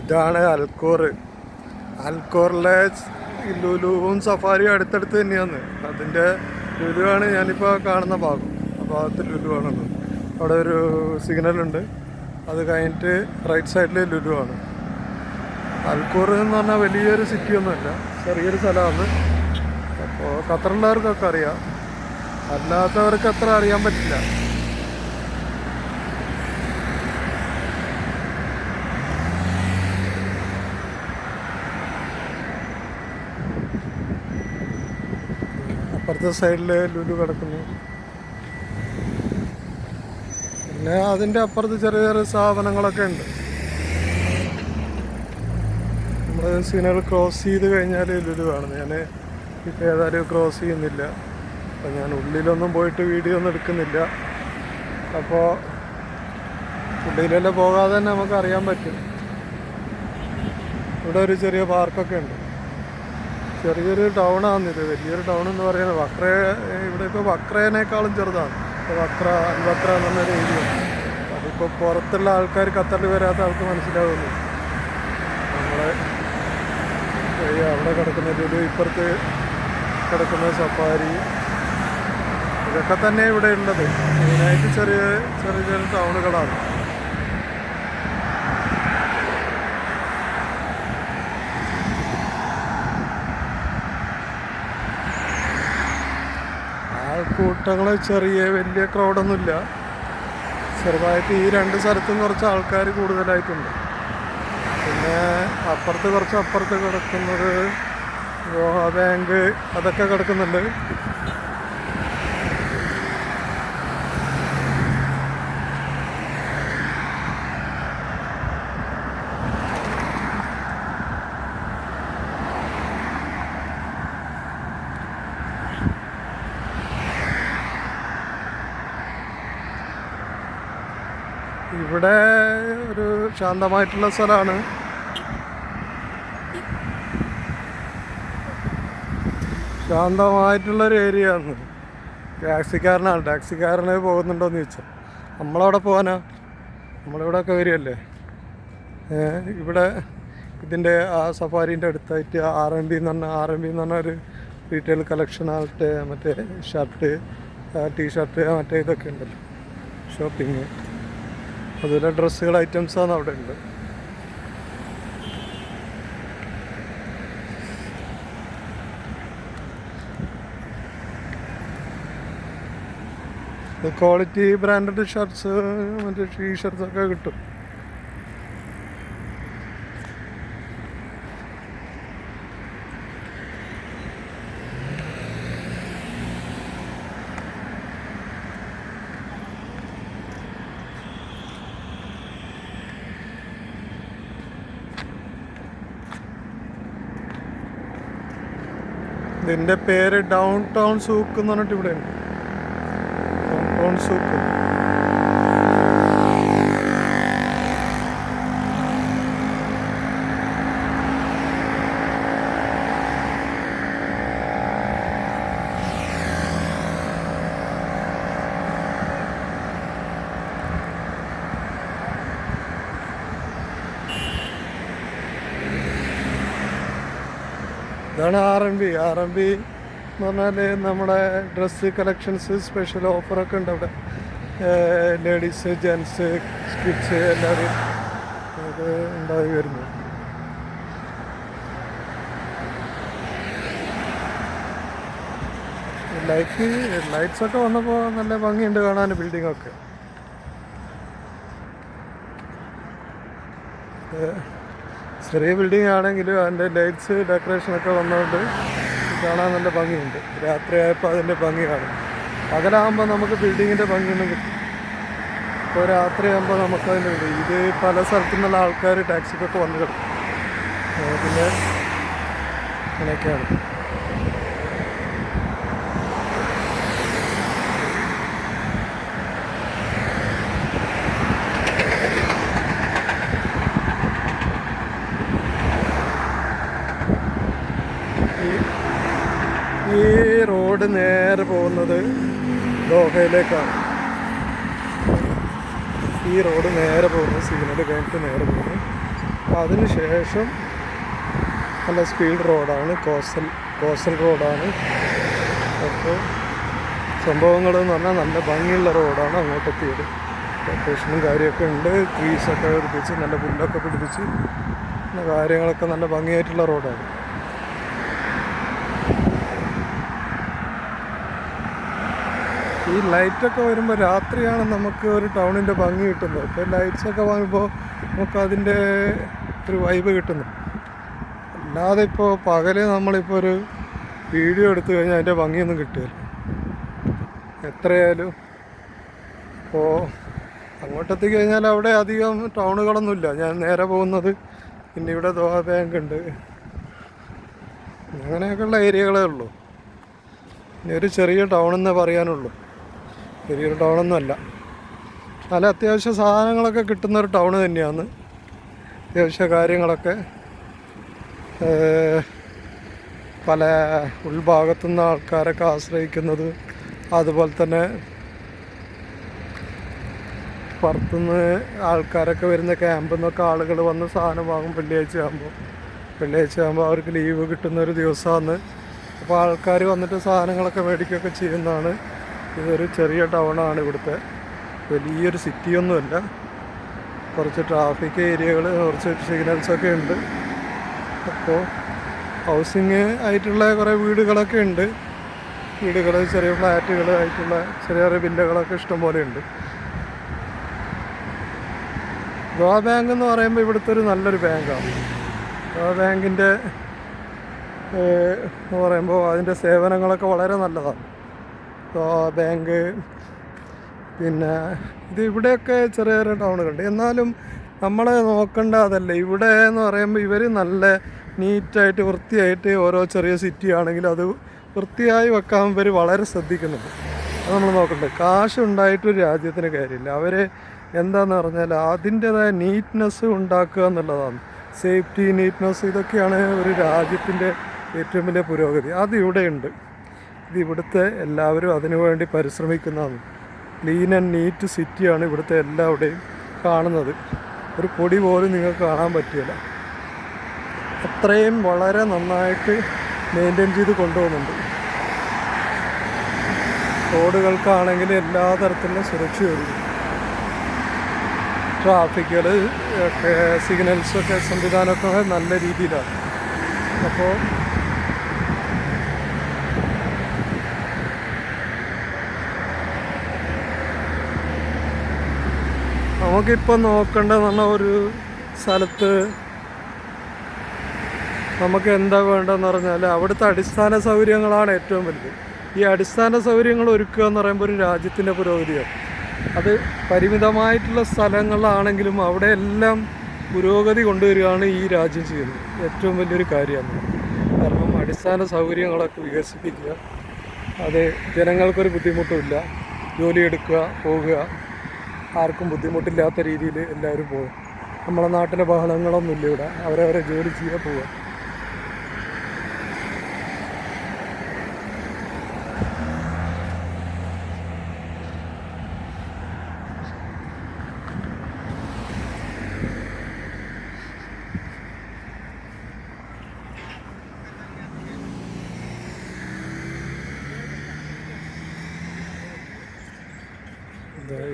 ഇതാണ് അൽക്കോർ. അൽക്കോറിലെ ലുലുവും സഫാരിയും അടുത്തടുത്ത് തന്നെയാണ്. അതിൻ്റെ ലുലുവാണ് ഞാനിപ്പോൾ കാണുന്ന ഭാഗം. ആ ഭാഗത്ത് ലുലുവാണുള്ളത്. അവിടെ ഒരു സിഗ്നലുണ്ട്. അത് കഴിഞ്ഞിട്ട് റൈറ്റ് സൈഡിൽ ലുലുവാണ്. അൽക്കോർ എന്ന് പറഞ്ഞാൽ വലിയൊരു സിറ്റിയൊന്നുമല്ല, ചെറിയൊരു സ്ഥലമാണ്. അപ്പോൾ ഖത്തറിലുള്ളവർക്കൊക്കെ അറിയാം, അല്ലാത്തവർക്ക് അത്ര അറിയാൻ പറ്റില്ല. അപ്പുറത്തെ സൈഡിൽ ലുലു കിടക്കുന്നു. പിന്നെ അതിൻ്റെ അപ്പുറത്ത് ചെറിയ ചെറിയ സ്ഥാപനങ്ങളൊക്കെ ഉണ്ട്. നമ്മൾ സിഗ്നൽ ക്രോസ് ചെയ്ത് കഴിഞ്ഞാൽ ലുലു കാണുന്നത്. ഞാൻ ഇപ്പോൾ ഏതായാലും ക്രോസ് ചെയ്യുന്നില്ല. അപ്പോൾ ഞാൻ ഉള്ളിലൊന്നും പോയിട്ട് വീഡിയോ ഒന്നും എടുക്കുന്നില്ല. അപ്പോൾ ഉള്ളിലെല്ലാം പോകാതെ തന്നെ നമുക്ക് അറിയാൻ പറ്റും. ഇവിടെ ഒരു ചെറിയ പാർക്കൊക്കെ ഉണ്ട്. ചെറിയൊരു ടൗണാണിത്. വലിയൊരു ടൗൺ എന്ന് പറയുന്നത് ഇവിടെ ഇപ്പോൾ വക്രേനേക്കാളും ചെറുതാണ്. അൽവക്ര എന്ന് പറഞ്ഞൊരു ഏരിയ. അതിപ്പോൾ പുറത്തുള്ള ആൾക്കാർ, ഖത്തറിൽ വരാത്ത ആൾക്ക് മനസ്സിലാവുന്നു. നമ്മളെ അവിടെ കിടക്കുന്ന ലുലു, ഇപ്പുറത്ത് കിടക്കുന്ന സഫാരി, ഇതൊക്കെ തന്നെ ഇവിടെ ഉള്ളത്. മെയിനായിട്ട് ചെറിയ ചെറിയ ടൗണുകളാണ്. ആൾക്കൂട്ടങ്ങൾ വലിയ ക്രൗഡൊന്നുമില്ല. ചെറുതായിട്ട് ഈ രണ്ട് സ്ഥലത്തും കുറച്ച് ആൾക്കാർ കൂടുതലായിട്ടുണ്ട്. പിന്നെ അപ്പുറത്ത് കിടക്കുന്നത് ഗോവ ബാങ്ക്, അതൊക്കെ കിടക്കുന്നുണ്ട്. ഇവിടെ ഒരു ശാന്തമായിട്ടുള്ള സ്ഥലമാണ്. ശാന്തമായിട്ടുള്ളൊരു ഏരിയ ആണ്. ടാക്സിക്കാരന് പോകുന്നുണ്ടോയെന്ന് ചോദിച്ചാൽ നമ്മളവിടെ പോകാനാ, നമ്മളിവിടെയൊക്കെ വരികയല്ലേ. ഇവിടെ ഇതിൻ്റെ ആ സഫാരീൻ്റെ അടുത്തായിട്ട് RMB എന്ന് പറഞ്ഞ ഒരു റീറ്റെയിൽ കളക്ഷൻ ആകട്ടെ, മറ്റേ ഷർട്ട്, ടീഷർട്ട്, മറ്റേ ഇതൊക്കെ ഉണ്ടല്ലോ, ഷോപ്പിങ്. അതുപോലെ ഡ്രസ്സുകൾ ഐറ്റംസാണ് അവിടെ ഉണ്ട്. ക്വാളിറ്റി ബ്രാൻഡഡ് ഷർട്ട്സ്, മറ്റേ ടീഷർട്ട്സൊക്കെ കിട്ടും. ഇതിൻ്റെ പേര് ഡൗൺ ടൗൺ സൂക്ക് എന്ന് പറഞ്ഞിട്ട് ഇവിടെ ഉണ്ട്. Downtown souk. ഇതാണ് RMB എന്ന് പറഞ്ഞാൽ നമ്മുടെ ഡ്രസ്സ് കളക്ഷൻസ്, സ്പെഷ്യൽ ഓഫറൊക്കെ ഉണ്ട് അവിടെ. ലേഡീസ്, ജെൻസ്, കിഡ്സ് എല്ലാവരും അത് ഉണ്ടായി വരുന്നു. ലൈറ്റ്സൊക്കെ വന്നപ്പോൾ നല്ല ഭംഗിയുണ്ട് കാണാൻ ബിൽഡിങ്ങൊക്കെ. ചെറിയ ബിൽഡിംഗ് ആണെങ്കിലും അതിൻ്റെ ലൈറ്റ്സ്, ഡെക്കറേഷനൊക്കെ വന്നതുകൊണ്ട് കാണാൻ നല്ല ഭംഗിയുണ്ട്. രാത്രിയായപ്പോൾ അതിൻ്റെ ഭംഗി കാണും. പകലാകുമ്പോൾ നമുക്ക് ബിൽഡിങ്ങിൻ്റെ ഭംഗിയൊന്നും കിട്ടും. ഇപ്പോൾ രാത്രിയാകുമ്പോൾ നമുക്കതിൻ്റെ ഇത് പല സ്ഥലത്തു നിന്നുള്ള ആൾക്കാർ ടാക്സിക്കൊക്കെ വന്ന് കിടക്കും. പിന്നെ അങ്ങനെയൊക്കെയാണ്. ഈ റോഡ് നേരെ പോകുന്നത് ദോഹയിലേക്കാണ്. ഈ റോഡ് നേരെ പോകുന്നത് സിഗ്നൽ കഴിഞ്ഞിട്ട് നേരെ പോകുന്നത് അതിന് ശേഷം നല്ല സ്പീഡ് റോഡാണ്, കോസ്റ്റൽ റോഡാണ്. അപ്പോൾ സംഭവങ്ങളെന്ന് പറഞ്ഞാൽ നല്ല ഭംഗിയുള്ള റോഡാണ് അങ്ങോട്ടെത്തിയത്. ലൊക്കേഷനും കാര്യമൊക്കെ ഉണ്ട്, ട്രീസൊക്കെ പിടിപ്പിച്ച് നല്ല പുല്ലൊക്കെ പിടിപ്പിച്ച് പിന്നെ കാര്യങ്ങളൊക്കെ നല്ല ഭംഗിയായിട്ടുള്ള റോഡാണ്. ഈ ലൈറ്റൊക്കെ വരുമ്പോൾ രാത്രിയാണ് നമുക്ക് ഒരു ടൗണിൻ്റെ ഭംഗി കിട്ടുന്നത്. ഇപ്പോൾ ലൈറ്റ്സൊക്കെ വാങ്ങുമ്പോൾ നമുക്ക് അതിൻ്റെ ഒരു വൈബ് കിട്ടുന്നു. അല്ലാതെ ഇപ്പോൾ പകല് നമ്മളിപ്പോൾ ഒരു വീഡിയോ എടുത്തു കഴിഞ്ഞാൽ അതിൻ്റെ ഭംഗിയൊന്നും കിട്ടുകയില്ല എത്രയായാലും. അപ്പോൾ അങ്ങോട്ടെത്തി കഴിഞ്ഞാൽ അവിടെ അധികം ടൗണുകളൊന്നുമില്ല. ഞാൻ നേരെ പോകുന്നത് പിന്നെ ഇവിടെ ദോഹ ബാങ്ക് ഉണ്ട്, അങ്ങനെയൊക്കെയുള്ള ഏരിയകളേ ഉള്ളൂ. ഇനി ഒരു ചെറിയ ടൗണെന്നേ പറയാനുള്ളൂ, ചെറിയൊരു ടൗണൊന്നുമല്ല. നല്ല അത്യാവശ്യ സാധനങ്ങളൊക്കെ കിട്ടുന്നൊരു ടൗണ് തന്നെയാണ്. അത്യാവശ്യ കാര്യങ്ങളൊക്കെ പല ഉൾഭാഗത്തുനിന്ന് ആൾക്കാരൊക്കെ ആശ്രയിക്കുന്നത്, അതുപോലെ തന്നെ പുറത്തുനിന്ന് ആൾക്കാരൊക്കെ വരുന്ന ക്യാമ്പിൽ നിന്നൊക്കെ ആളുകൾ വന്ന് സാധനം വാങ്ങും. വെള്ളിയാഴ്ച ആകുമ്പോൾ അവർക്ക് ലീവ് കിട്ടുന്ന ഒരു ദിവസമാണ്. അപ്പോൾ ആൾക്കാർ വന്നിട്ട് സാധനങ്ങളൊക്കെ മേടിക്കുകയൊക്കെ ചെയ്യുന്നതാണ്. ഇതൊരു ചെറിയ ടൗണാണ്. ഇവിടുത്തെ വലിയൊരു സിറ്റിയൊന്നുമല്ല. കുറച്ച് ട്രാഫിക് ഏരിയകൾ, കുറച്ച് സിഗ്നൽസൊക്കെ ഉണ്ട്. അപ്പോൾ ഹൗസിങ് ആയിട്ടുള്ള കുറേ വീടുകളൊക്കെ ഉണ്ട്. ചെറിയ ഫ്ലാറ്റുകൾ ആയിട്ടുള്ള ചെറിയ ചെറിയ വില്ലകളൊക്കെ ഇഷ്ടംപോലെ ഉണ്ട്. ദോഹ ബാങ്ക് എന്ന് പറയുമ്പോൾ ഇവിടുത്തെ ഒരു നല്ലൊരു ബാങ്കാണ്. ദോഹ ബാങ്കിൻ്റെ എന്ന് പറയുമ്പോൾ അതിൻ്റെ സേവനങ്ങളൊക്കെ വളരെ നല്ലതാണ്. ദോഹ ബാങ്ക് പിന്നെ ഇവിടെയൊക്കെ ചെറിയ ചെറിയ ടൗണുകളുണ്ട്. എന്നാലും നമ്മളെ നോക്കേണ്ട അതല്ല. ഇവിടെ എന്ന് പറയുമ്പോൾ ഇവർ നല്ല നീറ്റായിട്ട് വൃത്തിയായിട്ട് ഓരോ ചെറിയ സിറ്റി ആണെങ്കിലും അത് വൃത്തിയായി വെക്കാൻ ഇവർ വളരെ ശ്രദ്ധിക്കുന്നുണ്ട്. അത് നമ്മൾ നോക്കണ്ടേ. കാശുണ്ടായിട്ടൊരു രാജ്യത്തിന് കാര്യമില്ല. അവർ എന്താണെന്ന് പറഞ്ഞാൽ അതിൻ്റേതായ നീറ്റ്നെസ് ഉണ്ടാക്കുക എന്നുള്ളതാണ്. സേഫ്റ്റി, നീറ്റ്നെസ്, ഇതൊക്കെയാണ് ഒരു രാജ്യത്തിൻ്റെ ഏറ്റവും വലിയ പുരോഗതി. അത് ഇവിടെയുണ്ട്. ഇവിടുത്തെ എല്ലാവരും അതിനു വേണ്ടി പരിശ്രമിക്കുന്നതാണ്. ക്ലീൻ ആൻഡ് നീറ്റ് സിറ്റിയാണ് ഇവിടുത്തെ എല്ലാവരുടെയും കാണുന്നത്. ഒരു പൊടി പോലും നിങ്ങൾക്ക് കാണാൻ പറ്റില്ല. അത്രയും വളരെ നന്നായിട്ട് മെയിൻറ്റെയിൻ ചെയ്ത് കൊണ്ടുപോകുന്നുണ്ട്. റോഡുകൾക്കാണെങ്കിൽ എല്ലാ തരത്തിലുള്ള സുരക്ഷയുണ്ട്. ട്രാഫിക്കുകൾ ഒക്കെ സിഗ്നൽസൊക്കെ സംവിധാനമൊക്കെ നല്ല രീതിയിലാണ്. അപ്പോൾ നമുക്കിപ്പോൾ നോക്കേണ്ടതെന്ന് പറഞ്ഞാൽ ഒരു സ്ഥലത്ത് നമുക്ക് എന്താ വേണ്ടതെന്ന് പറഞ്ഞാൽ അവിടുത്തെ അടിസ്ഥാന സൗകര്യങ്ങളാണ് ഏറ്റവും വലുത്. ഈ അടിസ്ഥാന സൗകര്യങ്ങൾ ഒരുക്കുക എന്ന് പറയുമ്പോൾ ഒരു രാജ്യത്തിൻ്റെ പുരോഗതിയാണ്. അത് പരിമിതമായിട്ടുള്ള സ്ഥലങ്ങളാണെങ്കിലും അവിടെ എല്ലാം പുരോഗതി കൊണ്ടുവരികയാണ് ഈ രാജ്യം ചെയ്യുന്നത്. ഏറ്റവും വലിയൊരു കാര്യമാണ്. കാരണം അടിസ്ഥാന സൗകര്യങ്ങളൊക്കെ വികസിപ്പിക്കുക, അത് ജനങ്ങൾക്കൊരു ബുദ്ധിമുട്ടുമില്ല. ജോലി എടുക്കുക, പോകുക, ആർക്കും ബുദ്ധിമുട്ടില്ലാത്ത രീതിയിൽ എല്ലാവരും പോകും. നമ്മളെ നാട്ടിലെ ബഹളങ്ങളൊന്നുമില്ല ഇവിടെ. അവരവരെ ജോലി ചെയ്യാൻ പോവുക.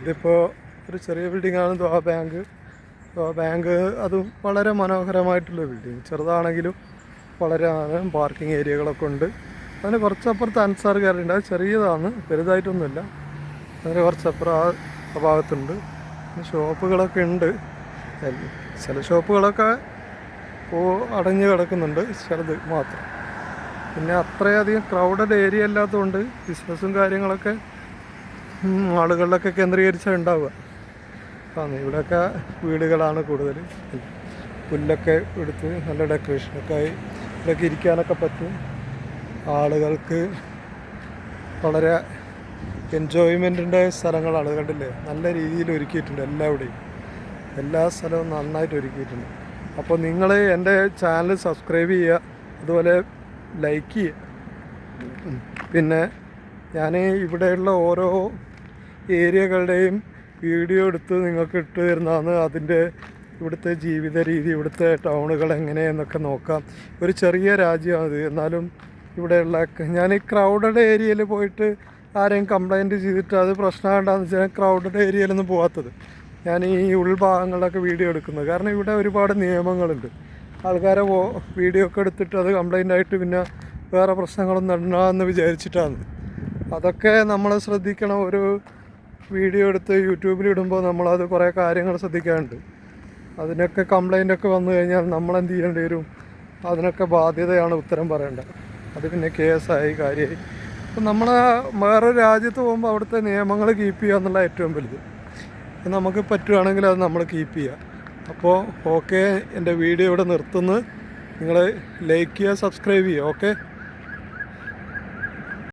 ഇതിപ്പോൾ ഒരു ചെറിയ ബിൽഡിങ്ങാണ് ദോഹ ബാങ്ക്. അതും വളരെ മനോഹരമായിട്ടുള്ള ബിൽഡിങ്. ചെറുതാണെങ്കിലും വളരെ പാർക്കിംഗ് ഏരിയകളൊക്കെ ഉണ്ട്. അതിന് കുറച്ചപ്പുറത്ത് അൻസാർ ഗാലറി ഉണ്ട്. അത് ചെറിയതാണ്, വലുതായിട്ടൊന്നുമില്ല. അതിന് കുറച്ചപ്പുറം ആ ഭാഗത്തുണ്ട്. ഷോപ്പുകളൊക്കെ ഉണ്ട്. ചില ഷോപ്പുകളൊക്കെ അടഞ്ഞു കിടക്കുന്നുണ്ട്, ചിലത് മാത്രം. പിന്നെ അത്രയധികം ക്രൗഡഡ് ഏരിയ അല്ലാത്തതുകൊണ്ട് ബിസിനസ്സും കാര്യങ്ങളൊക്കെ ആളുകളിലൊക്കെ കേന്ദ്രീകരിച്ചാൽ ഉണ്ടാവുക. ഇവിടെയൊക്കെ വീടുകളാണ് കൂടുതൽ. പുല്ലൊക്കെ എടുത്ത് നല്ല ഡെക്കറേഷനൊക്കെ ആയി ഇവിടെയൊക്കെ ഇരിക്കാനൊക്കെ പറ്റും. ആളുകൾക്ക് വളരെ എൻജോയ്മെൻറ്റിൻ്റെ സ്ഥലങ്ങളാണ്. കണ്ടില്ലേ, നല്ല രീതിയിൽ ഒരുക്കിയിട്ടുണ്ട് എല്ലാവിടെയും. എല്ലാ സ്ഥലവും നന്നായിട്ട് ഒരുക്കിയിട്ടുണ്ട്. അപ്പോൾ നിങ്ങൾ എൻ്റെ ചാനൽ സബ്സ്ക്രൈബ് ചെയ്യുക, അതുപോലെ ലൈക്ക് ചെയ്യുക. പിന്നെ ഞാൻ ഇവിടെയുള്ള ഓരോ ഏരിയകളുടെയും വീഡിയോ എടുത്ത് നിങ്ങൾക്ക് ഇട്ട് തരുന്നതാണ്. അതിൻ്റെ ഇവിടുത്തെ ജീവിത രീതി, ഇവിടുത്തെ ടൗണുകൾ എങ്ങനെയെന്നൊക്കെ നോക്കാം. ഒരു ചെറിയ രാജ്യമാണിത്, എന്നാലും ഇവിടെയുള്ള ഞാൻ ഈ ക്രൗഡഡ് ഏരിയയിൽ പോയിട്ട് ആരെയും കംപ്ലൈൻറ്റ് ചെയ്തിട്ട് അത് പ്രശ്നമാകണ്ടെന്ന് വെച്ചാൽ ക്രൗഡഡ് ഏരിയയിലൊന്നും പോകാത്തത്. ഞാൻ ഈ ഉൾഭാഗങ്ങളിലൊക്കെ വീഡിയോ എടുക്കുന്നത് കാരണം ഇവിടെ ഒരുപാട് നിയമങ്ങളുണ്ട്. ആൾക്കാരെ വീഡിയോ ഒക്കെ എടുത്തിട്ട് അത് കംപ്ലൈൻ്റ് ആയിട്ട് പിന്നെ വേറെ പ്രശ്നങ്ങളൊന്നും ഉണ്ടാകുമെന്ന് വിചാരിച്ചിട്ടാണ്. അതൊക്കെ നമ്മൾ ശ്രദ്ധിക്കണം. ഒരു വീഡിയോ എടുത്ത് യൂട്യൂബിലിടുമ്പോൾ നമ്മളത് കുറേ കാര്യങ്ങൾ ശ്രദ്ധിക്കാറുണ്ട്. അതിനൊക്കെ കംപ്ലൈൻ്റൊക്കെ വന്നു കഴിഞ്ഞാൽ നമ്മളെന്ത് ചെയ്യേണ്ടി വരും? അതിനൊക്കെ ബാധ്യതയാണ് ഉത്തരം പറയേണ്ടത്. അത് പിന്നെ കേസായി കാര്യമായി. അപ്പം നമ്മൾ വേറൊരു രാജ്യത്ത് പോകുമ്പോൾ അവിടുത്തെ നിയമങ്ങൾ കീപ്പ് ചെയ്യുക എന്നുള്ള ഏറ്റവും വലുത്. നമുക്ക് പറ്റുകയാണെങ്കിൽ അത് നമ്മൾ കീപ്പ് ചെയ്യുക. അപ്പോൾ ഓക്കെ, എൻ്റെ വീഡിയോ ഇവിടെ നിർത്തുന്നു. നിങ്ങൾ ലൈക്ക് ചെയ്യുക, സബ്സ്ക്രൈബ് ചെയ്യുക. ഓക്കെ.